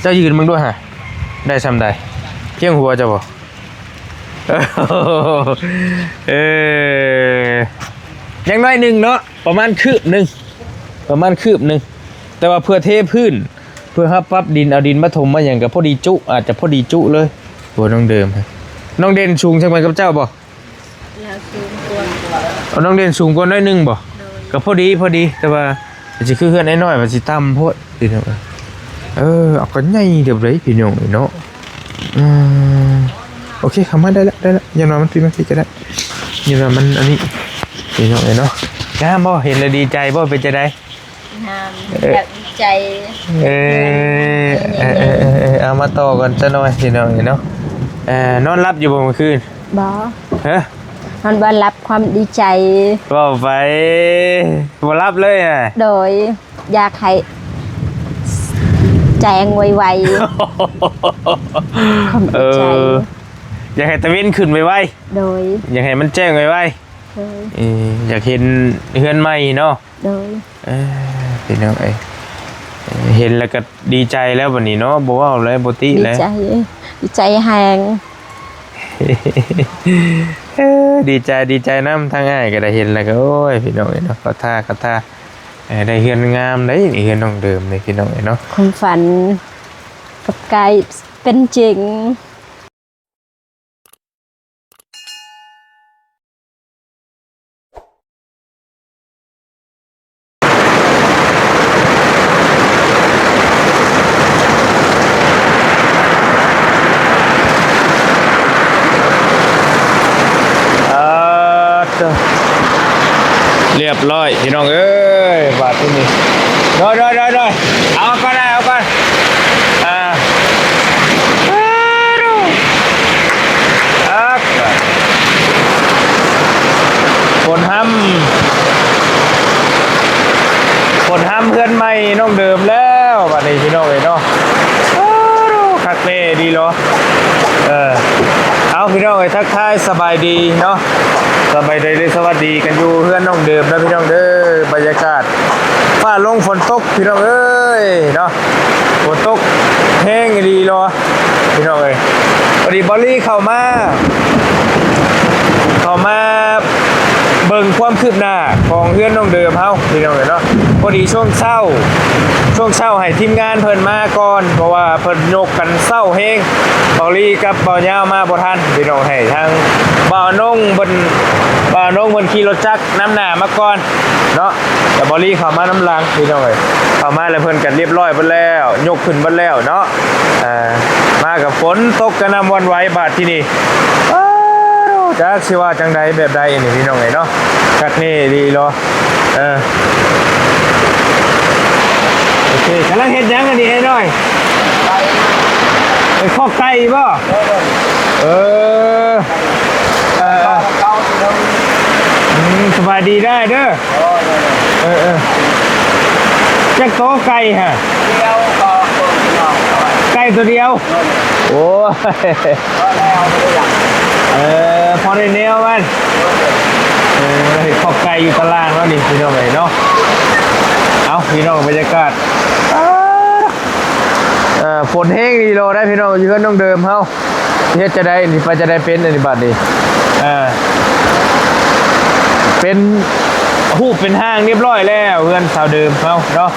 จ้ายืนมึงด้วยฮะได้ทำได้เที่ยงหัวจะบ่เออยังน้อยหนึ่งเนาะประมาณคืบหนึ่งแต่ว่าเพื่อเทพื้นเพื่อฮับปั๊บดินเอาดินมาถมมาอย่างกับพอดีจุอาจจะพอดีจุเลยหัวน้องเดิมน้องเด่นสูงใช่ไหมกับเจ้าบ่เอาน้องเด่นสูงกว่าน้อยหนึ่งบ่ก็พอดีแต่ว่าจะคือเพื่อนน้อยมันสิต่ำโพดดิเนาะเอาก็ใหญ่เดี๋ยวเลยพี่น้องเนาะโอเคคำว่าได้ละอย่างน้อยมันตีก็ได้อย่างน้อยมันอันนี้พี่น้องเนาะงามบ่เห็นแล้วดีใจบ่เป็นจะได้งามแบบดีใจเอามาต่อกันซะหน่อยพี่น้องเนาะนอนรับอยู่บ่เมื่อคืนบ่มันบ่รับความดีใจบ่ไปบ่รับเลยอ่ะโดยอยากให้แจงไวๆความดีใจอยากให้ตะเวนขึ้นไวๆโดยอยากให้มันแจ้งไวๆอยากเห็นเฮือนใหม่เนาะโดยพี่น้องเห็นแล้วก็ดีใจแล้ววันนี้เนาะบ่ว่าเลยบ่ติแล้วดีใจแฮงดีใจน้ำทางง่ายก็ได้เห็นแล้วก็โอ้ยพี่น้องเนาะก็ท่าได้เฮือนงามได้นี่เฮือนน้องเดิมนี่พี่น้องเนาะความฝันกับกายเป็นจริงเรียบร้อยพี่น้องเอ้ยบาทที่นี่โดยเอาก่อนฝนห้ำเพื่อนใหม่น้องเดิมแล้วบาทนี้พี่น้องเอ้ยเนาะคักเน่ดีเหรอเอาพี่น้องเอ้ยทักทายสบายดีเนาะสบายดีสวัสดีกันอยู่เพื่อนน้องเดิมนะพี่น้องเด้อบรรยากาศฟ้าลงฝนตกพี่น้องเอ้ยเนาะฝนตกแห้งดีเหรอพี่น้องเอ้ยพอดีบอลลี่เข้ามาเบิ่งความคืบหน้าของเพื่อนน้องเดิมเฮาพี่น้องเอ้ยเนาะพอดีช่วงเช้าให้ทีมงานเพิ่นมาก่อนเพราะว่าเพิ่นยกกันเช้าแห้งบอลลี่กับบ่าวยาวมาบ่ทันพี่น้องให้ทางบ่าวนงเพิ่นขี่รถจักรน้ำหน้ามาก่อนเนาะแต่บอลลี่เข้ามาน้ำหลังพี่น้องเอ้ยเข้ามาแล้วเพิ่นก็เรียบร้อยเบิดแล้วยกขึ้นเบิดแล้วเนาะมากับฝนตกกระหน่ำวันไหวบาดที่นี่จักสิว่าจังใดแบบใดนี่พี่น้องเอ้ยเนาะคักนี่ดีเหรอโอเคกำลังเฮ็ดหยังกันนี่ให้หน่อยไปข้อไก่บ่สบายดีได้เด้อจักโตไก่ฮะไก่ตัวเดียวโอ้พอได้แนวมันข้อไก่อยู่ตารางแล้วนี่พี่น้องเอ้ยเนาะเอาพี่น้องบรรยากาศฝนแห้งดีโลได้พี่น้องอยู่กันต้องเดิมเฮาเฮ็ดจะได้นี่ไปจะได้เป็นอันนี้บัดนี้เป็นหูเป็นห้างเรียบร้อยแล้วเพื่อนสาวเดิมเฮาเนาะ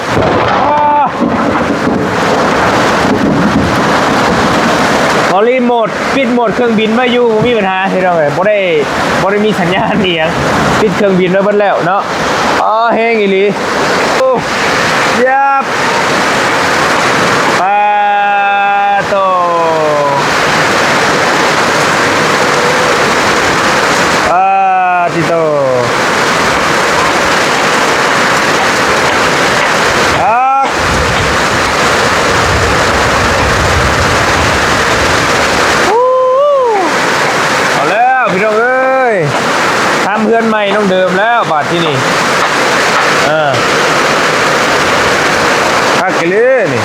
พอรีโมทปิดโหมดเครื่องบินมาอยู่มีปัญหาพี่น้องเอ้ยบ่ได้มีสัญญาณอีหยังปิดเครื่องบินไว้เบิดแล้วเนาะแห้งอีหลียับปาโตติโตเอาแล้วพี่น้องเอ้ยทำเพื่อนใหม่น้องเดิมแล้วบาดที่นี่พักกันเลยนี่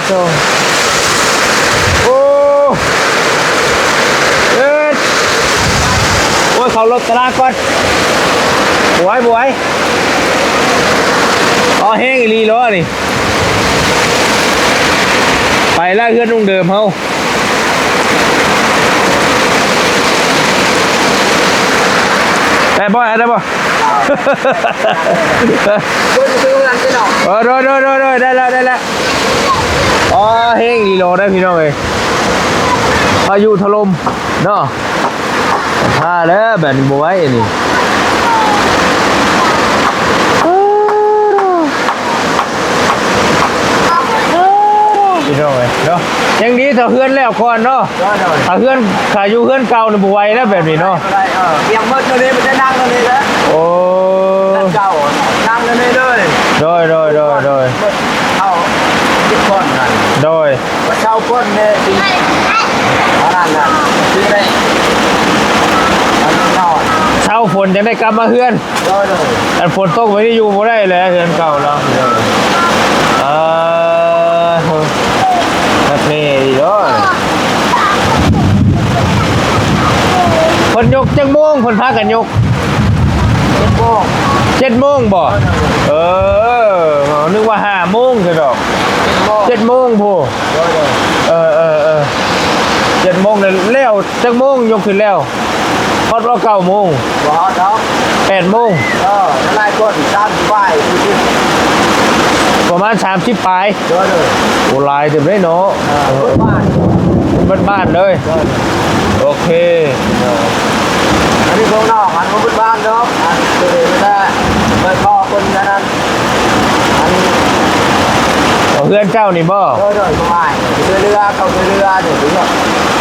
โตโอ้โอ้เขาล รถตลาดก่อนบวยอ๋อแห้งอีหลีล้อนี่ไปแล้วเพื่อนนุ่งเดิมเฮาได้บ่ได้บ่โดยได้แล้วอ๋อแห้งอีหลีล้อได้พี่น้องเอ้ยพายุถล่มเนาะพาแล้วแบบนี้บ่ไหวนี่พี่น้องเอ้ยเนาะยังดีถ้าเฮือนแล้วก่อนเนาะถ้าเฮือนถ้าอยู่เฮือนเก่านี่บ่ไหวแล้วแบบนี้เนาะเตียงมืดตัวนี้มันจะนั่งตัวนี้แล้ว โอ้ เจ้านั่งตัวนี้เลย โดย เข้าทุกคนนั่น โดย ว่าเช่าคนเนี่ยจริงนั่นน่ะจริงเลยอันนอน เช้าฝนยังได้กลับมาเฮือน เลย อันฝนตกไว้ที่อยู่บ่ได้แล้วเฮือนเก่าแล้วแบบนี้ดีเนาะเพิ่นยกจังโมงเพิ่นพากันยก โก้ 7 โมงบ่นึกว่า5 โมงซะดอก7 โมงพู7 โมงแล้วจังโมงยกขึ้นแล้วพอดว่า9 โมง บ่เนาะ 8 โมง นั่นไล่คนตามไปที่ ประมาณ30ปลาย เลย โอ้ลายเต็มเลยเนาะ บ้านบ้านๆเลยโอเค อันนี้พวกนอกอันพวกบ้านเนาะอันตัวนี้ไม่ได้ไปพ่อคนนั้นอัน เอาเพื่อนเจ้านี่บ่ เลยก็ไม่เรือเขาเรือเดี๋ยวถึง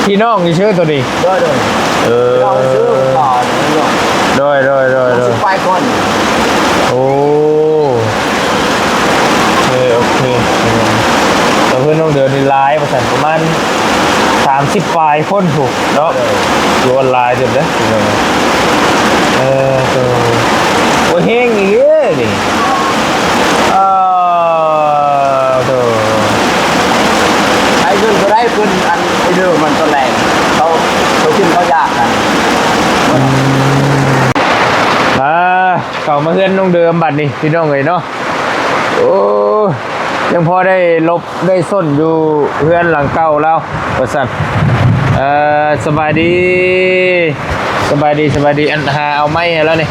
พี่น้องนี่ชื่อตัวนี้ เลยเราซื้อต่อเนี่ย โดย ซื้อไปคน โอ้โอเคแต่เพื่อนต้องเดินในไลน์ประมาณ30ปลายคนถูกเนาะอยู่ออนไลน์เต็มเลยตัวโอ้เฮงอีกนี่ตัว ไอ้เงินก็ได้ขึ้นอันไอ้เรื่องมันก็แรงเขาขึ้นเขายากกัน เก่ามาเพื่อนน้องเดิมบัดนี่พี่น้องเลยเนาะโอ้ยังพอได้ลบได้ส้นอยู่เพื่อนหลังเก่าแล้วประสันสบายดีอันหาเอาไม้แล้วนี่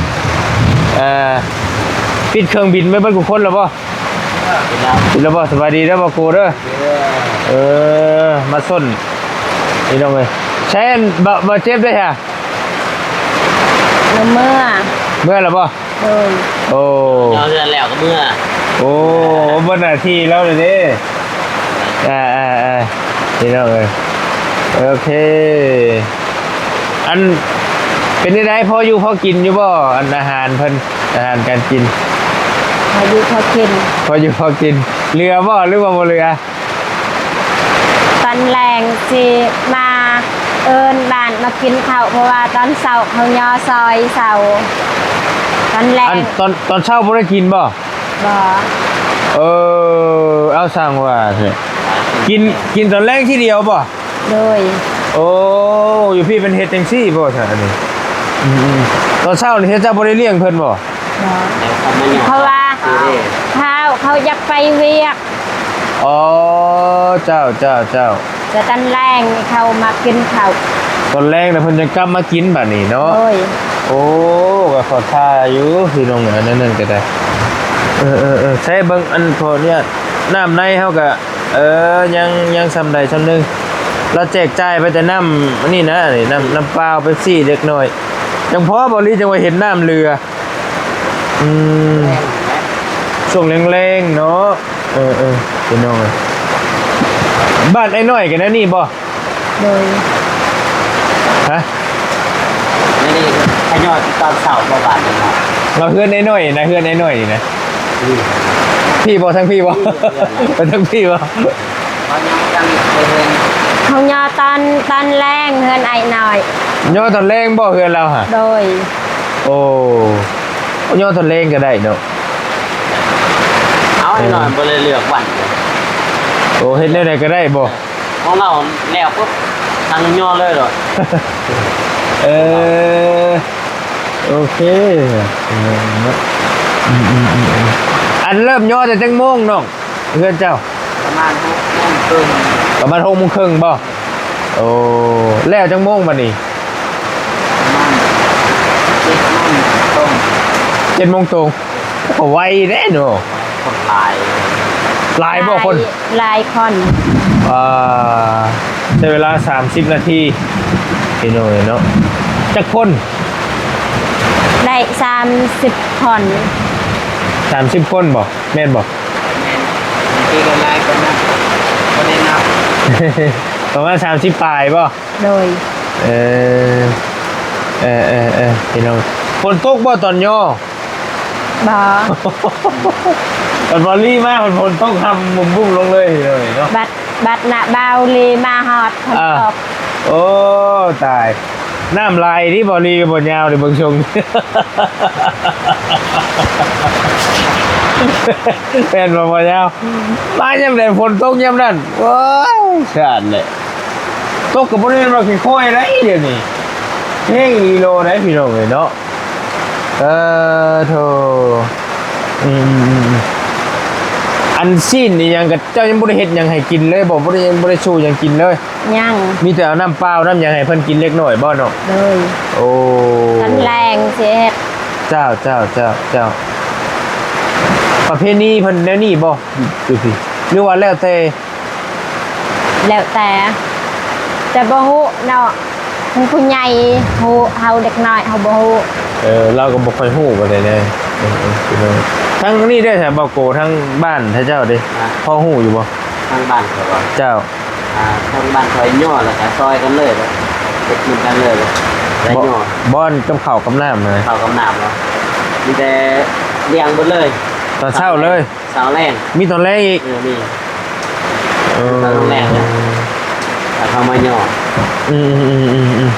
ปิดเครื่องบินไม่เบิ้ลกูคนแล้วป่ะปิดแล้วป่ะสบายดีแล้วป่ะกูเด้อมาส้นพี่น้องเลยใช้บาเจ็บได้ฮะ เมื่อแล้วป่ะ โดย โอ้ เราเดือนแล้วก็เมื่อ โอ้บนหน้าที่แล้วเลยดินี่น้องเลยโอเคอันเป็นยังไงพออยู่พอกินอยู่บ่อันอาหารเพิ่นอาหารการกิน พายุพอกิน พออยู่พอกินเรือบ่หรือว่าบ่เรือ ตอนแรงสิมาเอิญบ้านมากินข้าวเพราะว่าตอนเสาร์เขาย่อซอยเสาร์ตอนแร อั ง นตอนเช้าบ่ได้กินบ่ บ่ เอาสั่งว่าเถอะกินตอนแรกที่เดียวบ่ โดย โอ้อยู่พี่เป็นเฮ็ดจังซี่บ่ซะอันนี้ตอนเช้านี่เฮ็ดจะบ่ได้เลี้ยงเพิ่นบ่ บ่เพราะว่าเขาอยากไปเวียก อ๋อเจ้า แต่ตอนแรงเขามากินข้าว ตอนแรกนะเพิ่นจะกลับมากินบัดนี้เนาะ โดย โอ้ก็ขอท่าอยู่พี่น้องอันนั้นก็ได้ใช้เบิ่งอันพอเนี่ยน้ำในเฮาก็ยังซำใดซำนึงเราแจกจ่ายไปแต่น้ำอันนี้นะนี่น้ำเปล่าเป๊ปซี่เล็กน้อยจังพอบ่ลีจังว่าเห็นน้ำเรือช่วงแรงๆเนาะพี่น้องเอ้ยบ้านไอ้น้อยกันนะนี่บ่ โดย ฮะ นี่ขยอดตอนเสาร์ประบาทเลยครับ เราเพื่อนไอ้น้อยนะเพื่อนไอ้น้อยนี่นะพี่บ่ทั้งพี่บ่ทั้งพี่บ่ มันยังเป็น เขาย่อตอนแรงเฮือนไอหน่อย ย่อตอนแรงบ่เพื่อนเราฮะ โดย โอ้ย่อตอนแรงก็ได้เนาะ เอาให้หน่อยบริเลือกวัน โอ้เฮ็ดได้ก็ได้บ่ ของเราแล้วปุ๊บทางย่อเลยเหรอ เออ โอเคอันเริ่มย่อแต่จังโมงน้องเพื่อนเจ้า ประมาณ6 โมงครึ่ง ประมาณ6 โมงครึ่งบ่โอ้แล้วจังโมงบัดนี้ ประมาณ7 โมงตรง 7 โมงตรงโอ้ไวแน่เนาะ คนหลาย หลายบ่คน หลายคน ใช้เวลา30 นาทีพี่น้อยเนาะจักคน ได้30 คน 30 คนบ่แม่นบ่ แม่นบางทีก็หลายคนนะบ่ได้นับ ประมาณ30ปลายบ่ โดย เออพี่น้องฝนตกบ่ตอนย่อ บ่ ตอนบอลลี่มากฝนตกทำมุมบุ้งลงเลยเนาะ บัดนะบาวลีมาฮอดคนตก โอ้ตายน้ำลายที่บอลลี่กับบอลยาวเลยเบิ่งชง เป็นบอลยาวมาย่ำใดฝนตกย่ำนั่นว้าวขาดเลยตกกับบอลลี่มาค่อยๆไรเดี๋ยวนี้เฮ้งอีโลได้พี่น้องเลยเนาะโธ่อันซีนนี่ยังกับเจ้ายังบ่ได้เฮ็ดหยังให้กินเลยบ่บ่ได้ชูหยังกินเลย ยัง มีแต่เอาน้ำเปล่าน้ำหยังให้เพิ่นกินเล็กน้อยบ่เนาะ เลย โอ้ ตอนแรงสิเฮ็ด เจ้าประเพณีเพิ่นแนวนี้บ่ดูสิหรือว่าแล้วแต่ แล้วแต่บ่ฮู้เนาะผู้ใหญ่ฮู้เฮาเด็กน้อยเฮาบ่ฮู้ เราก็บ่ค่อยฮู้ปานใดเลยพี่น้องทั้งนี้ได้แถวบ่โกทั้งบ้านท่าเจ้าเด้พ่อฮู้อยู่บ่ ทางบ้านเขาว่า เจ้า ทางบ้านคอยย่อแล้วก็ซอยกันเลยเลยจะกินกันเลยได้ย่อ บ่อนกับข้าวกับน้ำเลย เข้ากับน้ำเนาะมีแต่เลี้ยงหมดเลย ตอนเช้าเลย เช้าแรง มีตอนแรกอีก นี่ตอนแรกนะแต่เขามาย่อ อืม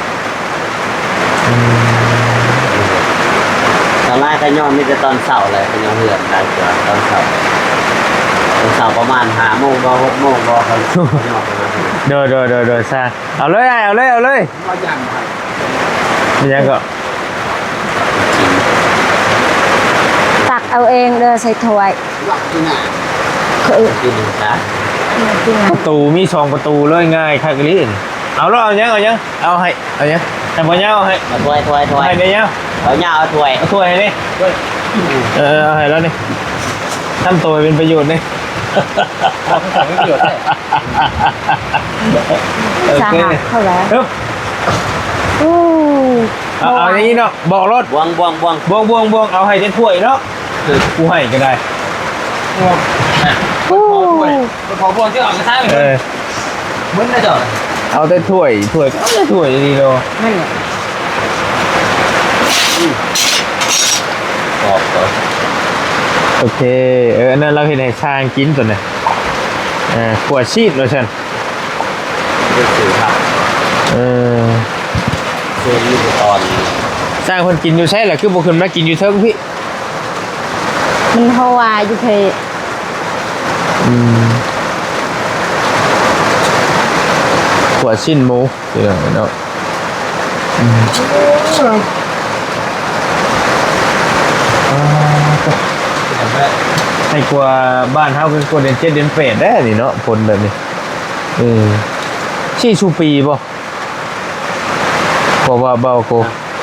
ตอนแรกก็ย่อมีแต่ตอนเช้าเลยเป็นย่อเหือนได้เกือบตอนเช้าประมาณ5 โมงบ่6 โมงบ่เขาย่อประมาณนี้ เด้อซะเอาเลยก็ยังครับ มันยังก็ ตักเอาเองเด้อใส่ถ้วย หลับที่ไหน คือ กินนะ จริง ประตูมี2ประตูเลยง่ายคักลินเอาแล้วเอายังเอาให้เอายังแต่บ่ยังเอาให้ มาถ้วย ให้ได้ยัง เอาเหย้าเอาถ้วย เอาถ้วยให้นี่เอาให้แล้วนี่ทำตัวเป็นประโยชน์นี่ สาหัสเข้าแล้ว ปึ๊บ อู้ เอาอย่างนี้เนาะบอกรถ บวง บวงเอาให้เต็มถ้วยเนาะกูให้ก็ได้พอพวงที่ออกกระทะเลยมึงน่าจะเอาแต่ถ้วยก็เอาแต่ถ้วยดีโล นั่นแหละ บอกก่อน โอเคอันนั้นเราเห็นให้ช้างกินตัวเนี่ยขวดชีสเลยฉัน ดูสิครับ เชื่อยี่ตอน สร้างคนกินอยู่ใช่เหรอคือบุคคลมากินอยู่เทิงพี่ มันเพราะว่าอยู่เคย ขวดชิ้นหมูเดี๋ยวเนาะให้กลัวบ้านเฮาเป็นกลัวเดือน7 เดือน 8ได้นี่เนาะผลแบบนี้ชี้ชูปีบ่บอกว่าเบาโก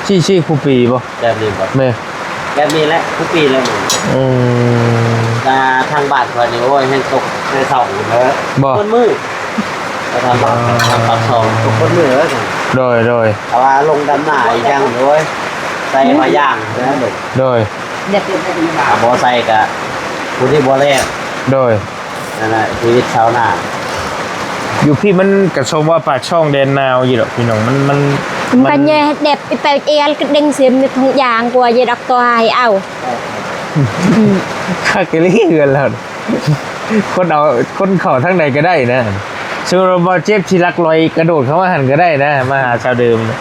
ชี้คูปีบ่ แบบนี้บ่ แม่ แบบนี้แหละทุกปีเลยตาทางบ้านคนนี้โอ้ยให้ตกให้เสาเลยคนมือแต่ทางบ้านทางปากซองตกคนมือเลย โดย แต่ว่าลงดำหน้าอีกอย่างด้วยใส่มาย่างนะเด็ก โดย เด็ก บอใส่กับผู้ที่บอแรก โดย นั่นแหละชีวิตชาวนา อยู่พี่มันกระชมว่าปากช่องแดนนาวอยู่หรอกพี่น้องมัน มันกันเย่เด็บไปเอลก็เด้งเสียมในทางยางกว่าเยดักตัวให้เอา คาเกลี่เกินแล้วคนเข่าทั้งใดก็ได้นะชูโรบอเจ็บที่รักลอยกระโดดเข้ามาหันก็ได้นะมาหาชาวเดิมนะ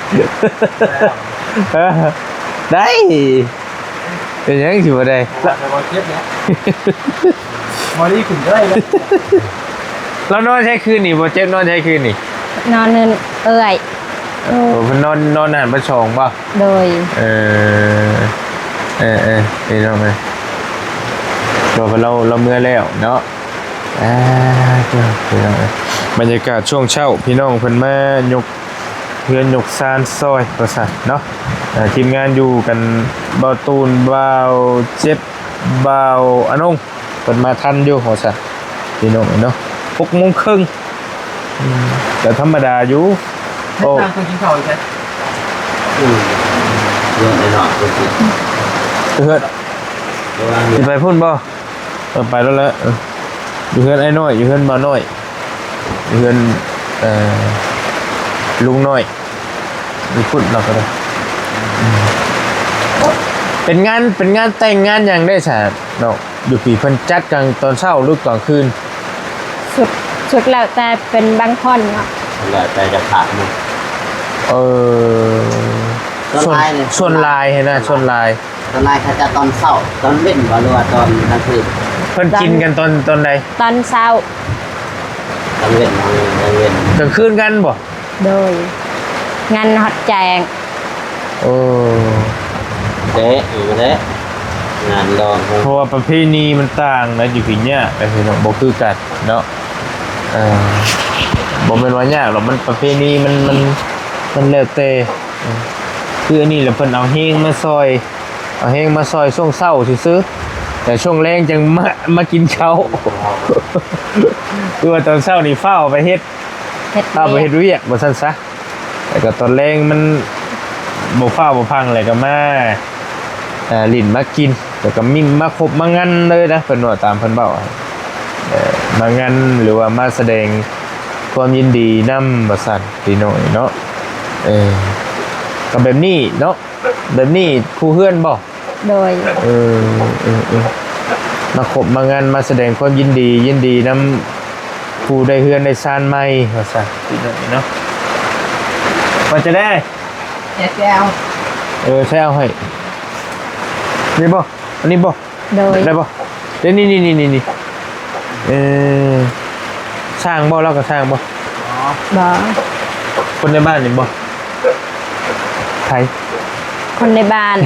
ได้เป็นยังสิบ่ได้ แต่บอเทียบเนี้ยมอรี่ขึ้นได้เลย เรานอนใช้คืนนี่บ่เจ็บนอนใช้คืนนี่ นอนเนินเอ้ย โอ้ โอ้เพิ่นนอนหันประชองบ่ โดย พี่น้องเอ้ยตัวเราเมื่อแล้วเนาะพี่น้องเอ้ยบรรยากาศช่วงเช้าพี่น้องเพิ่นมายกเพื่อนยกซานซอยว่าซั่นเนาะทีมงานอยู่กันบ่าวตูนบ่าวเจ็บบ่าวอนงเพิ่นมาทันอยู่ว่าซั่นพี่น้องเอ้ยเนาะ6:30แต่ธรรมดาอยู่โอ้ เยอะเลยเนาะตัวจริง เฮือน ระวัง สิไปพุ่นบ่ไปแล้วแหละอยู่เฮือนไอ้น้อยอยู่เฮือนบ่าวน้อยอยู่เฮือนลุงน้อยมีพุ่นเราก็ได้เป็นงานแต่งงานหยังได้ซะเนาะอยู่ปีเพิ่นจัดกลางตอนเช้าหรือกลางคืน สุดแล้วแต่เป็นบางคนเนาะ แล้วแต่จะขาดมั้ง ส่วนลายเห็นนะส่วนลาย ตอนแรกเขาจะตอนเช้าตอนเว้นหรือว่าตอนกลางคืน เพิ่นกินกันตอนใด ตอนเช้า ตอนเว้น กลางคืนกันบ่ โดยงานฮอดแจง โอ้ เดะอยู่เดะงานรอง เพราะว่าประเพณีมันต่างนะอยู่ปีเนี้ยแต่พี่น้องบ่คือกันเนาะบ่แม่นว่ายากหรอกมันประเพณีมันแล้วแต่คืออันนี้แหละเพิ่นเอาเฮงมาซอยช่วงเช้าซื่อๆแต่ช่วงแรงจังมากินข้าว คือว่าตอนเช้านี่ฟ้าวไปเฮ็ด เฮ็ด ฟ้าวไป เวี เฮ็ ย ด ก เวียกบ่ซั่นซะแต่ก็ตอนแรงมันบ่ฟ้าวบ่พังเลยก็มาลิ้นมากินแล้วก็มิมมาครบมางั้นเลยนะเพิ่นว่าตามเพิ่นเว้ามางั้นหรือว่ามาแสดงความยินดีนำบ่ซั่นพี่น้อยเนาะก็แบบนี้เนาะแบบนี้ผู้เฮือนบ่ โดย มาครบมางานมาแสดงความยินดีนำผู้ได้เฮือนได้ซานใหม่ว่าซั่นพี่น้อยเนาะว่าจะได้แก้วแซวให้นี่บ่อันนี้บ่ โดย ได้บ่เดี๋ยวนี่สร้างบ่เราก็สร้างบ่ บ่ คนในบ้านนี่บ่ใคร คนในบ้าน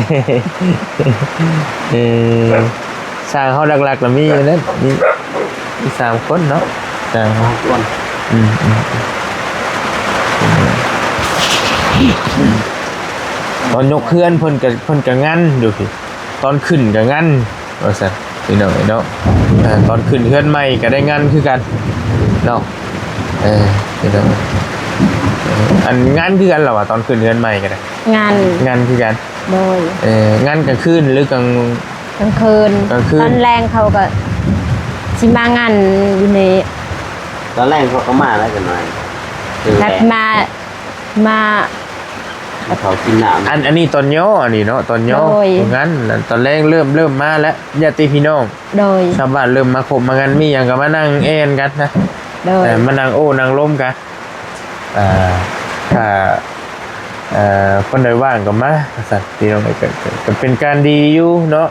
สร้างเขาหลักๆแล้วมีอยู่นั้นมี3คนเนาะสร้างเขา คน ตอนยกเคลื่อนเพิ่นก็งั้นอยู่พี่ตอนขึ้นก็งั้นว่าซั่นพี่น้องเนาะตอนขึ้นเคลื่อนใหม่ก็ได้งั้นคือกันเนาะพี่น้องอันงั้นคือกันเหรอวะตอนขึ้นเคลื่อนใหม่ก็ได้ งาน งั้นคือกัน โดย งั้นกลางคืนหรือกลาง กลางคืน กลางคืน ตอนแรงเขาก็สิมางานอยู่ใน ตอนแรกเขาก็มาแล้วกันหน่อยคือ นัดมา เขากินน้ำ อันนี้ตอนย่ออันนี้เนาะตอนย่อ โดย งั้นแล้วตอนแรกเริ่มมาแล้วญาติพี่น้อง โดย ชาวบ้านเริ่มมาคบมากันมีหยังก็มานั่งแอนกันนะ โดย มานั่งโอ้นั่งล้มกันถ้าคนใดว่างก็มาสัตว์พี่น้องก็เป็นการดีอยู่เนาะ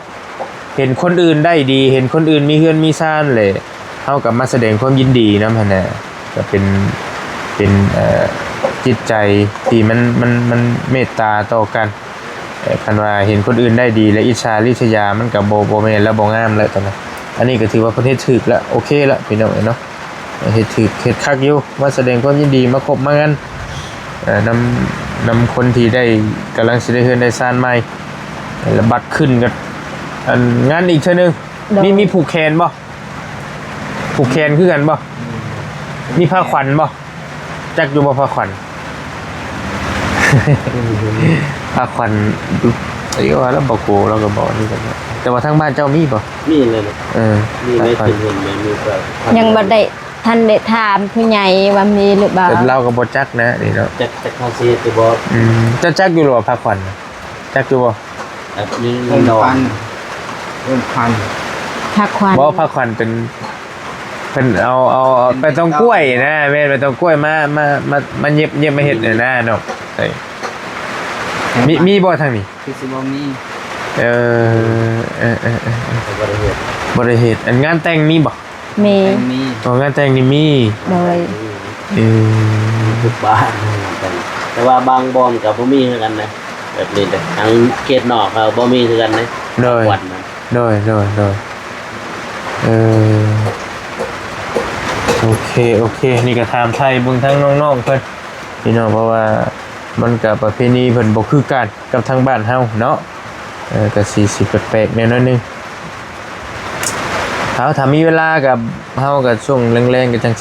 เห็นคนอื่นได้ดีเห็นคนอื่นมีเฮือนมีซ่านเลยเฮากับมาแสดงความยินดีนำหั่นน่ะก็เป็นจิตใจที่มันเมตตาต่อกันคันว่าเห็นคนอื่นได้ดีและอิจฉาริษยามันก็บ่แม่นแล้วบ่งามแล้วตอนนั้นอันนี้ก็ถือว่าประเทศถูกแล้วโอเคแล้วพี่น้องเนาะเฮ็ดถูกเฮ็ดคักอยู่มาแสดงความยินดีมาคบมากันนำคนที่ได้กำลังสิได้เฮือนได้ซ่านใหม่แล้วบัตรขึ้นก็อันงานอีกเทื่อนึงมีผูกแขนบ่ผูกแขนคือกันบ่มีผ้าขวัญบ่จักอยู่บ่ผ้าขวัญ ผ้าขวัญไอ้ว่าแล้วบ่โกเราก็บอกนี่กันแต่ว่าทางบ้านเจ้ามีบ่ นี่เลยนะ นี่ไม่ ผ้าขวัญ เป็นเห็นไม่มีแบบ ยังบ่ได้ท่านได้ถามผู้ใหญ่ว่ามีหรือเปล่า แต่เราก็บ่จักนะนี่เนาะ จะคาเซียตัวบอส จะจักอยู่หรอผ้าขวัญจักอยู่บ่ แบบนี้ เริ่ม นอ พั น นเริ่มพัน พักควัน บ่ผ้าขวัญเป็นเอาไปตรงกล้วยนะแม่นไปตรงกล้วยมาเย็บมาเฮ็ดน่ะนะเนาะใช่มีบ่ทางนี้ คือสิบมี บริเวณ บ่ได้เฮ็ดอันงานแต่งมีบ่ มี มี อ๋องานแต่งนี่มี โดย เออ ทุกบ้านเป็น แต่ว่าบางบอมกับบ่มีคือกันนะแบบนี้เลยทั้งเขตนอกเขาบ่มีคือกันนะ โดย วันนั้น โดยเออโอเคนี่ก็ถามไทยเบิ่งทั้งน้องๆเพิ่นพี่น้องเพราะว่ามันกับประเพณีเพิ่นบ่คือกันกับทางบ้านเฮาเนาะก็สิแปลกๆแนวนึงถ้ามีเวลากับเฮาก็ช่วงแรงๆก็จัง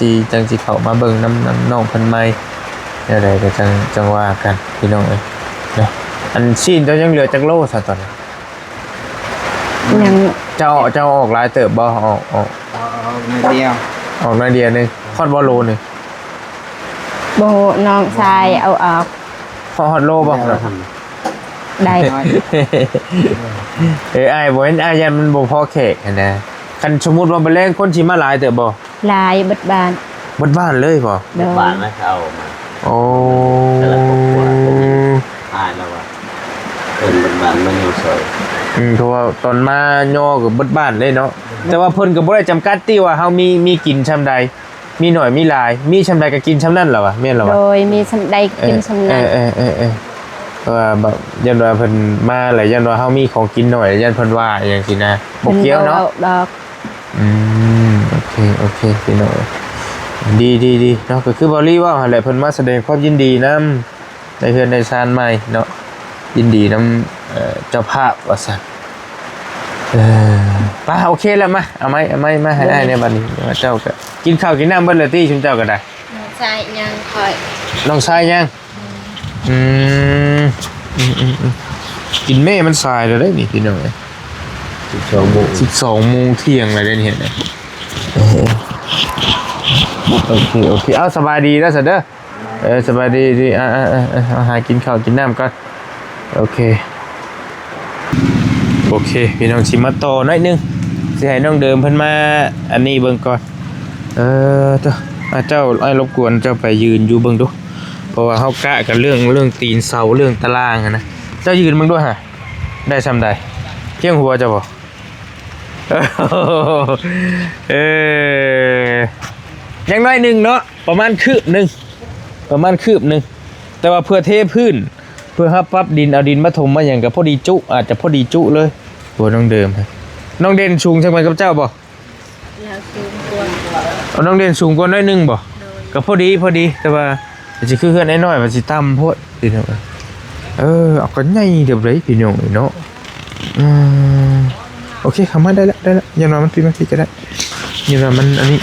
สิเข้ามาเบิ่งน้ำน้องเพิ่นใหม่อะไรก็จังว่ากันพี่น้องเอ้ยเนาะอันซีนเจ้ายังเหลือจักโลซะตอนนี้ ยัง เจ้าออกหลายเติบบ่ออก เอาในเดียว ออกน้อยเดียวนึงฮอดบ่โลนึง โบน้องชายเอาออก ฮอดโลบ่ เราท ได้ อ้ายบ่เห็นอ้ายยันมันบ่พอแขกหันนะคันสมมุติว่าบ่แรงคนสิมาหลายเติบบ่ ลายเบิดบาน เบิดบ้านเลยบ่ ำในบ้านนะเอามา โอ้ แต่ละครอบครัวตายแล้วว่าเป็นบ้านมันอยู่ซอย เพราะว่าตอนมาย่อก็เบิดบ้านเลยเนาะแต่ว่าเพิ่นก็บ่ได้จำกัดติว่าเฮามีกินชำใดมีหน่อยมีหลายมีชำใดก็กินชำนั้นเหรอวะแม่นเหรอ โด วะ ยมีสำใดกินสำนัก เพราะว่าแบบยันว่าเพิ่นมาหลายยันว่าเฮามีของกินหน่อยยันเพิ่นว่าอย่างสินะบ่เกี่ยวเนาะ ดอก โอเคพี่น้องดีเนาะก็คือบอลลี่ว่าหั่นแหละเพิ่นมาแสดงความยินดีนำในเฮือนในซานใหม่เนาะยินดีนำเจ้าภาพว่าซั่นป้าโอเคแล้วมาเอาไม้มาให้ได้ในบัดนี้เจ้าก็กินข้าวกินน้ำเบิดแล้วติชุมเจ้าก็ได้ น้องชายยังคอย น้องชายยังกินแม่มันสายแล้วได้นี่พี่น้องเอ้ย 12 โมงเที่ยงอะไรเนี่ยนะโอเคเอาสบายดีแล้วสัตว์เด้อสบายดีหากินข้าวกินน้ำก่อนโอเคพี่น้องชิมาต่อหน่อยนึงสิให้น้องเดิมเพิ่นมาอันนี้เบิ่งก่อนเจ้าไอ้รบกวนเจ้าไปยืนอยู่เบิ่งดูเพราะว่าเฮากะกันเรื่องตีนเสาเรื่องตารางนะเจ้ายืนเบิ่งด้วยฮะได้ซำใดเที่ยงหัวเจ้าบ่ยังน้อยหนึ่งเนาะประมาณคืบหนึ่งแต่ว่าเพื่อเทพื้นเพื่อฮับปั๊บดินเอาดินมาถมมาอย่างกับพอดีจุอาจจะพอดีจุเลยตัวน้องเดิมน้องเด่นสูงใช่ไหมกับเจ้าบ่ แล้วสูงกว่า เอาน้องเด่นสูงกว่าน้อยหนึ่งบ่ก็พอดีแต่ว่าจะคือเพื่อนน้อยมันสิต่ำโพดพี่น้องเอากันใหญ่เดี๋ยวเลยพี่น้องเนาะโอเคเข้ามาได้แล้วยันว่ามันปีมาทีก็ได้ยันว่ามันอันนี้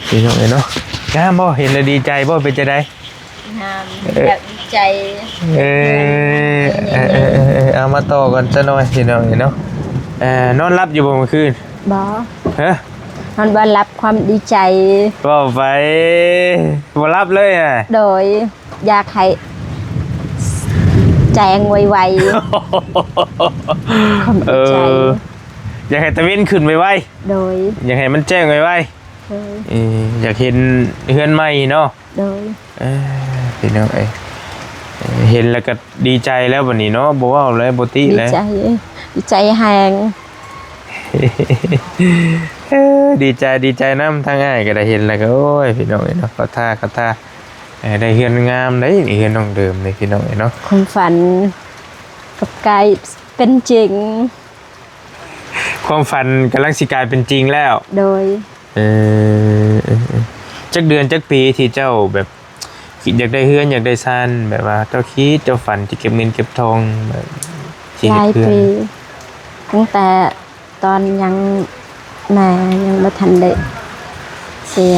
พี่น้องเนาะงามบ่เห็นแล้วดีใจบ่เป็นจะได้ งามแบบใจ เอามาต่อกันซะหน่อยพี่น้องเนาะนอนรับอยู่บ่เมื่อคืน บ่ ฮะ มันบ่รับความดีใจ บ่ไปบ่รับเลยอ่ะ โดยอยากให้แจงไวๆความดีใจ อยากให้ตะเวนขึ้นไว โดย ๆอยากให้มันแจ้งไว โดย ๆอยากเห็นเฮือนใหม่เนาะ โดย พี่น้องเห็นแล้วก็ดีใจแล้วบัดนี้เนาะบ่ว่าเลยบ่ติ ดี แล้ว ใจแหง ดีใจน้ำทางง่ายก็ได้เห็นแล้วก็โอ้ยพี่น้องเนาะก็ท่าได้เฮือนงามได้นี่เฮือนน้องเดิมเลยพี่น้องเนาะ ความฝันกับกายเป็นจริง ความฝันกำลังสิกลายเป็นจริงแล้ว โดย จักเดือนจักปีที่เจ้าแบบคิดอยากได้เฮือนอยากได้ซ่านแบบว่าเจ้าคิดเจ้าฝันที่เก็บเงินเก็บทองแบบที่ หลาย เฮ็ดเฮือน ปีตั้งแต่ตอนยังแม่ยังไม่ทันได้เสีย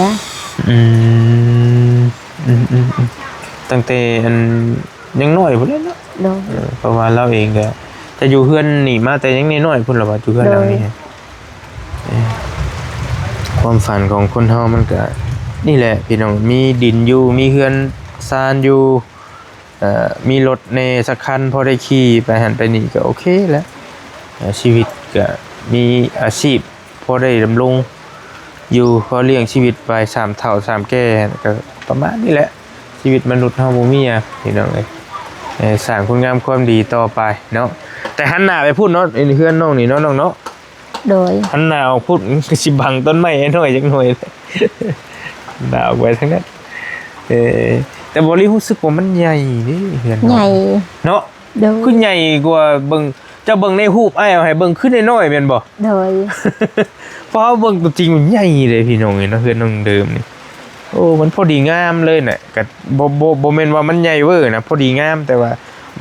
ตั้งแต่อันยังน้อยพุ่นเลยเนาะ โดย เพราะว่าเราเองก็จะอยู่เฮือนนี่มาแต่ยังน้อยๆพุ่นละว่าอยู่เฮือนหลังนี้ความฝันของคนเฮามันก็นี่แหละพี่น้องมีดินอยู่มีเฮือนซ่านอยู่มีรถในสักคันพอได้ขี่ไปหันไปนี่ก็โอเคแล้วชีวิตก็มีอาชีพพอได้ดำรงอยู่พอเลี้ยงชีวิตไป3เฒ่า3แก่ก็ประมาณนี้แหละชีวิตมนุษย์เฮาบ่มีอ่ะพี่น้องเอ้ยสร้างคุณงามความดีต่อไปเนาะแต่หันหน้าไปพูดเนาะเฮือนน้องนี่เนาะน้องเนาะ โดย หันหน้าออกพูดสิบังต้นไม้น้อยจักหน่อยเลยดาวไว้ทั้งนั้น เออแต่บ่รีรู้สึกว่ามันใหญ่นี่เฮือน ใหญ่ เนาะ โดย คือใหญ่กว่าเบิ่งเจ้าเบิ่งในรูปอ้ายเอาให้เบิ่งขึ้นน้อยๆแม่นบ่ โดย เพราะเบิ่งตัวจริงมันใหญ่เลยพี่น้องเอ้ยเนาะเฮือนน้องเดิมนี่โอ้มันพอดีงามเลยน่ะก็บ่แม่นว่ามันใหญ่เว้อนะพอดีงามแต่ว่า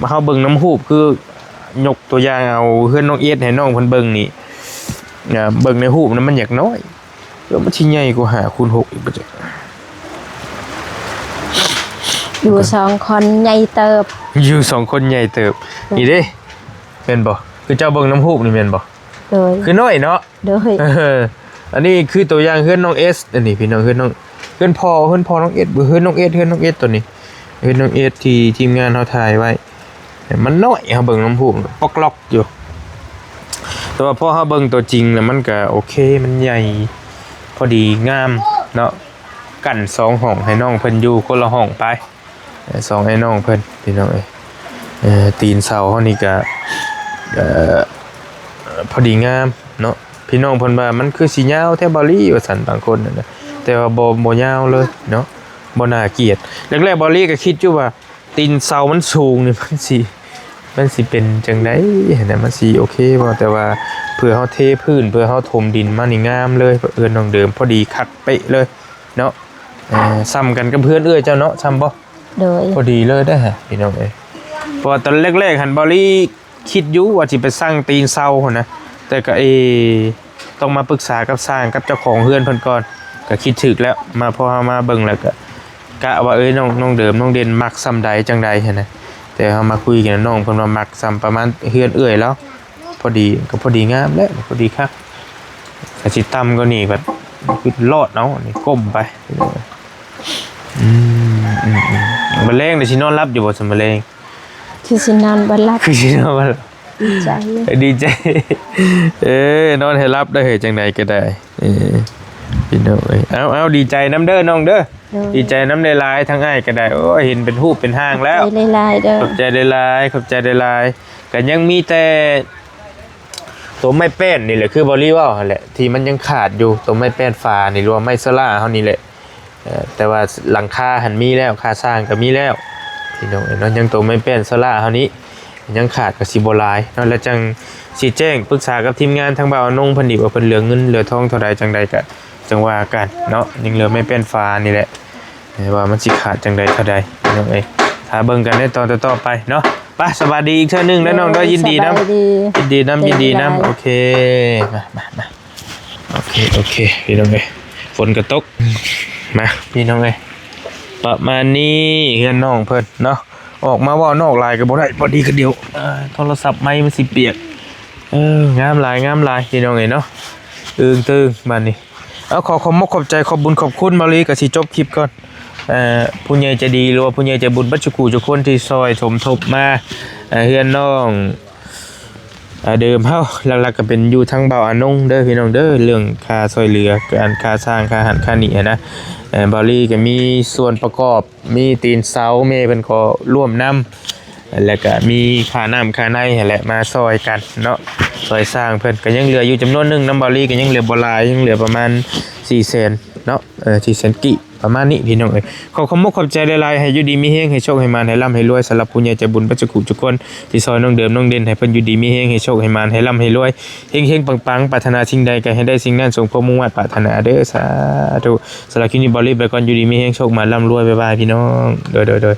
เฮาเบิ่งน้ำรูปคือยกตัวอย่างเอาเฮือนน้องเอสให้น้องเพิ่นเบิ่งนี่เบิ่งในรูปนั้นมันอยากน้อยแล้วมันสิใหญ่กว่า5คูณ6อีกบ่จ๊ะ อยู่2คนใหญ่เติบ อยู่2คนใหญ่เติบนี่เด้แม่นบ่คือเจ้าเบิ่งน้ำรูปนี่แม่นบ่ โดย คือน้อยเนาะ โดย อันนี้คือตัวอย่างเฮือนน้องเอสอันนี้พี่น้องเฮือนน้องเฮือนพ่อน้องเอสเฮือนน้องเอสตัวนี้เฮือนน้องเอสที่ทีมงานเฮาถ่ายไว้มันน้อยเฮาเบิ่งน้ำพุปอกล็อกอยู่แต่ว่าพอเฮาเบิ่งตัวจริงแล้วมันก็โอเคมันใหญ่พอดีงามเนาะกั้น2ห้องให้น้องเพิ่นอยู่คนละห้องไป2ให้น้องเพิ่นพี่น้องตีนเสาเฮานี่ก็พอดีงามเนาะพี่น้องเพิ่นว่ามันคือสิยาวแท้บ่ลี่ว่าซั่นบางคนน่ะแต่ว่าบ่ยาวเลยเนาะบ่น่าเกลียดแรกๆบ่ลี่ก็คิดอยู่ว่าตีนเสามันสูงนี่มันสิเป็นจังได๋นะมันสิโอเคบ่แต่ว่าเพื่อเฮาเทพื้นเพื่อเฮาถมดินมานี่งามเลยเอื้อนน้องเดิมพอดีคักเป๊ะเลยเนาะซ้ำกันกับเพื่อนเอื้อเจ้าเนาะซ้ำบ่ โดย พอดีเลยได้ฮะพี่น้องเพราะว่าตอนแรกๆหันบ่ลี่คิดอยู่ว่าสิไปสร้างตีนเสาหั่นนะแต่ก็ต้องมาปรึกษากับสร้างกับเจ้าของเฮือนเพิ่นก่อนก็คิดถึกแล้วมาพอมาเบิ่งแล้วก็กะว่าน้องเดิมน้องเด่นมักซ้ำใดจังใดหั่นนะแต่เฮามาคุยกันน้องเพิ่นว่ามักซ้ำประมาณเฮือนเอื้อยแล้วพอดีก็พอดีงามแล้วพอดีคักถ้าสิต่ำกว่านี้ก็คือรอดเนาะนี่ก้มไปมะเร็งเดี๋ยวสินอนรับอยู่บ่ซั่นมะเร็ง คือสินอนบ่หลับ คือสินอนบ่ ใจ ดีใจนอนให้รับได้เฮ้ยจังใดก็ได้พี่น้องเอ้ยเอาดีใจน้ำเด้อน้องเด้อดีใจน้ำได้ลายทั้งอ้ายก็ได้โอ้เห็นเป็นรูปเป็นห้างแล้ว ใจลายๆเด้อ ขอบใจได้ลายขอบใจได้ลายก็ยังมีแต่ตัวไม้แป้นนี่แหละคือบอลลี่ว่าหั่นแหละที่มันยังขาดอยู่ตัวไม้แป้นฟ้านี่รวมไม้สลาเฮานี่แหละแต่ว่าหลังคาหันมีแล้วค่าสร้างก็มีแล้วพี่น้องเอ้ยเนาะยังตัวไม้แป้นสลาเฮานี้ยังขาดกับสิบ่หลายเนาะแล้วจังสิแจ้งปรึกษากับทีมงานทางบ่าวนงเพิ่นอีกว่าเพิ่นเหลือเงินเหลือทองเท่าใดจังใดก็จังว่ากันเนาะยังเหลือไม้แป้นฟ้านี่แหละว่ามันสิขาดจังใดเท่าใดพี่น้องเอ้ยถ้าเบิ่งกันในตอนต่อไปเนาะไปสวัสดีอีกเทื่อนึงแล้วน้องก็ยินดีนำยินดีนำโอเคมาโอเคพี่น้องเอ้ยฝนก็ตกมาพี่น้องเอ้ยประมาณนี้เฮือนน้องเพิ่นเนาะออกมาว่านอกลายก็บ่ได้พอดีคือเดียวโทรศัพท์ไม้มันสิเปียกงามหลายพี่น้องเอ้ยเนาะตึงบัดนี้เอาขอบขอบใจขอบบุญขอบคุณมาลีก็สิจบคลิปก่อนผู้ใหญ่ใจดีหรือว่าผู้ใหญ่ใจบุญบัจจุกุทุกคนที่ซอยสมทบมาเฮือนน้องเดิมเฮาหลักๆก็เป็นอยู่ทั้งเบาอนงเด้อพี่น้องเด้อเรื่องค่าซอยเหลือการค่าสร้างค่าอาหารค่านี่นะบอลลี่ก็มีส่วนประกอบมีตีนเสาเมย์เพิ่นก็ร่วมนำแล้วก็มีค่าน้ำค่าในแหละมาซอยกันเนาะซอยสร้างเพิ่นก็ยังเหลืออยู่จำนวนนึงน้ำบอลลี่ก็ยังเหลือบ่หลายยังเหลือประมาณ400,000เนาะ400,000กิประมาณนี้พี่น้องเอ้ยขอบใจหลายๆให้อยู่ดีมีแฮงให้โชคให้มานให้ร่ำให้รวยสำหรับผู้ใหญ่ใจบุญปัจจุกุทุกคนที่ซอยน้องเดิมน้องเด่นให้เพิ่นอยู่ดีมีแฮงให้โชคให้มานให้ร่ำให้รวยเฮงๆปังๆปรารถนาสิ่งใดก็ให้ได้สิ่งนั้นสมความมุ่งมั่นปรารถนาเด้อสาธุสำหรับคลิปนี้บอลลี่ไปก่อนอยู่ดีมีแฮงโชคมาร่ำรวยบ๊ายบายพี่น้องโดย